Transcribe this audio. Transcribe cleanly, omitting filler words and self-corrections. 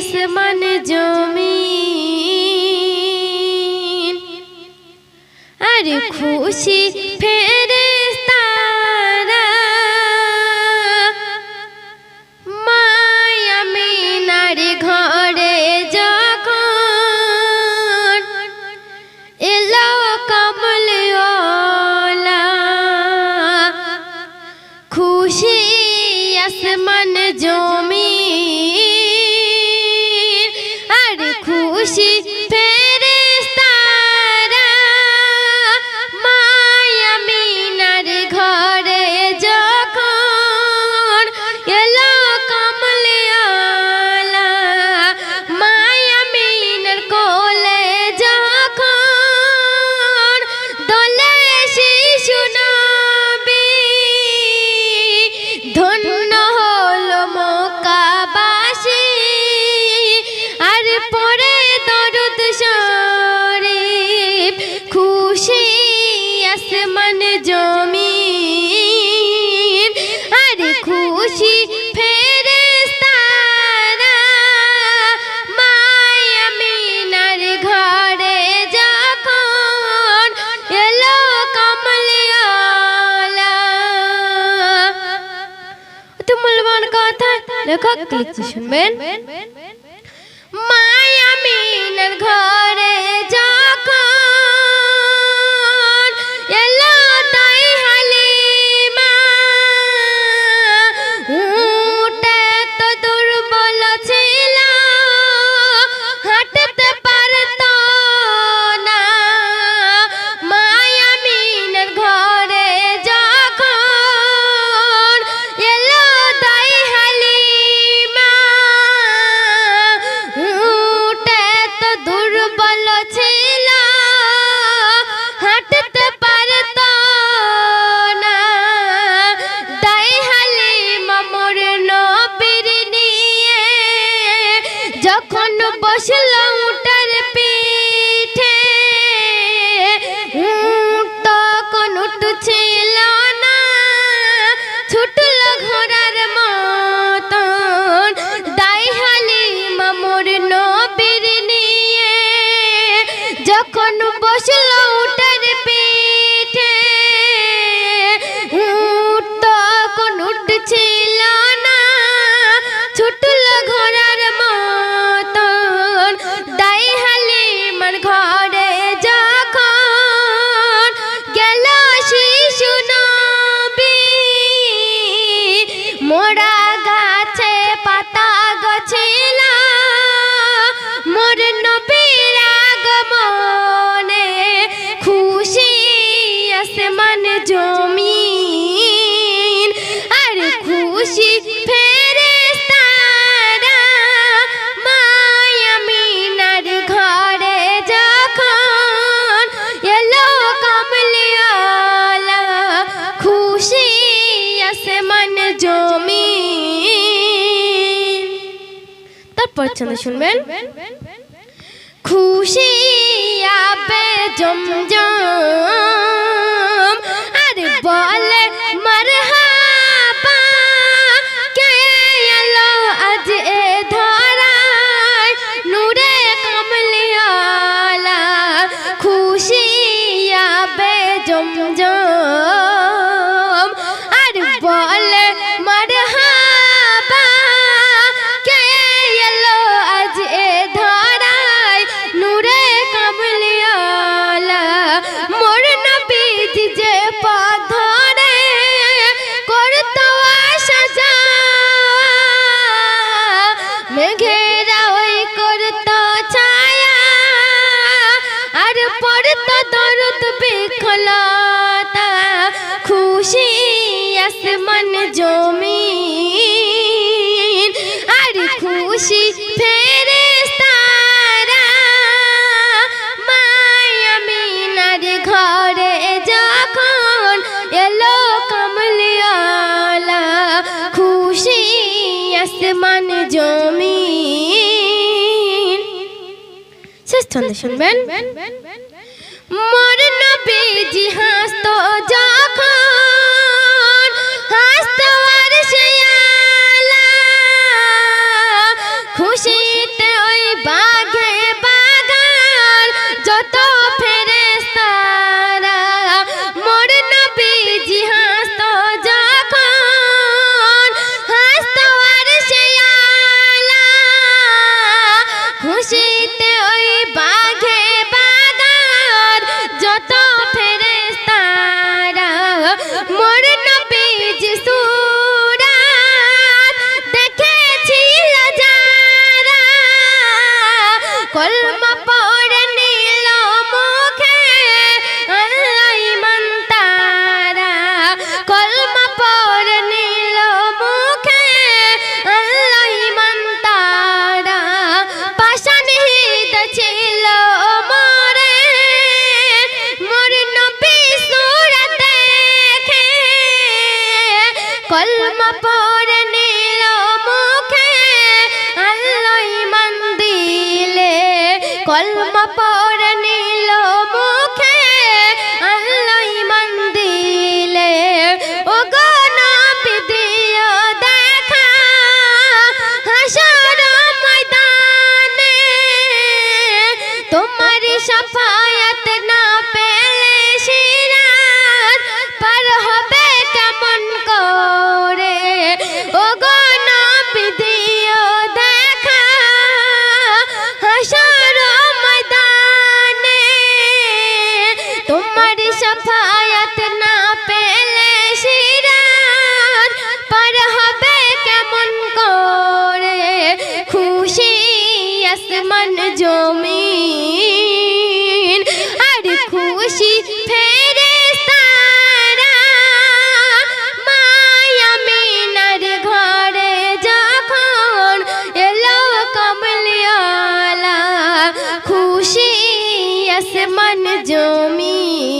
আসমান জমিন আর খুশি ফেরেশতারা মায়া মিনার ঘরে যখন এলো কমলওয়ালা খুশি আসমান জমিন আর খুশি ফেরেশতারা মায়া মিনার ঘরে যখন এলো কমলওয়ালা মায়া মিনার কোলে যখন দোলে শিশু নবী ধন্য হলো মক্কাবাসী আর পরে দরুদ শরীফ খুশি আসমান জমিন আর খুশি ফেরেশতারা মায়া মিনার ঘরে যখন এলো কমলওয়ালা। তো মূল্যবান কথা লেখক লিখছে শুনবেন। মায়া মিনার ঘরে যখন এলো তাই হালিমা উটে তো দুর্বল ছিল হাঁটতে পারত না মায়া মিনার ঘরে যখন এলো তাই হালিমা উটে তো দুর্বল ছিল হাঁটতে পারত না তাই হালিমা মোর নবীর নিয়ে যখন বসল উটের পিঠে তখন উঠছিল না ছুটল ঘোড়ার মতন দাই হালিমা মোর নবীর নিয়ে যখন বসল উটের পিঠে তখন উঠছিল না ছুটল ঘোড়ার মতন দাই হালিমার ঘরে যখন গেল শিশু নবী মোরা গাছে পাতা গছিল মোর নবীর আগমনে খুশি আসমান জমিন আর খুশি ফেরেশতারা মায়া মিনার ঘরে যখন এলো কমলওয়ালা খুশি আসমান জমিন। তারপর চলে শুনবেন। খুশি আবে জমজম আর বলে মারহাবা কে এলো আজ এ ধরায় নূরে কমলওয়ালা খুশি আবে জমজম আর বলে মারহাবা কে এলো আজ এ ধরায় নূরে কমলওয়ালা মোর নবীজি যে পথ ধরে করতো আসা যাওয়া মেঘেরা ওই করতো ছায়া আর পড়তো দরুদ বিখলতা খুশি আসমান জমিন আর খুশি ফেরেশতারা মায়া মিনার ঘরে যখন এলো কমলওয়ালা খুশি আসমান জমিন। শেষ ছন্দে শুনবেন। মোর নবীজি হাসতো যখন হাসতো আর সে আলা খুশিতে কাপড় নিল মুখে আনলো ইমান দিলে ও গো নবী দিও দেখা হাসর ময়দানে তোমার শাফায়াত না পেলে সিরাত পার হবে কেমন করে ও গো নবী দিও দেখা হাসর ময়দানে তোমার শাফায়াত না পেলে সিরাত পার হবে কেমন করে খুশি আসমান জমিন আর খুশি ফেরেশতারা মায়া মিনার ঘরে যখন এলো কমলিওয়ালা খুশি আসমান জমিন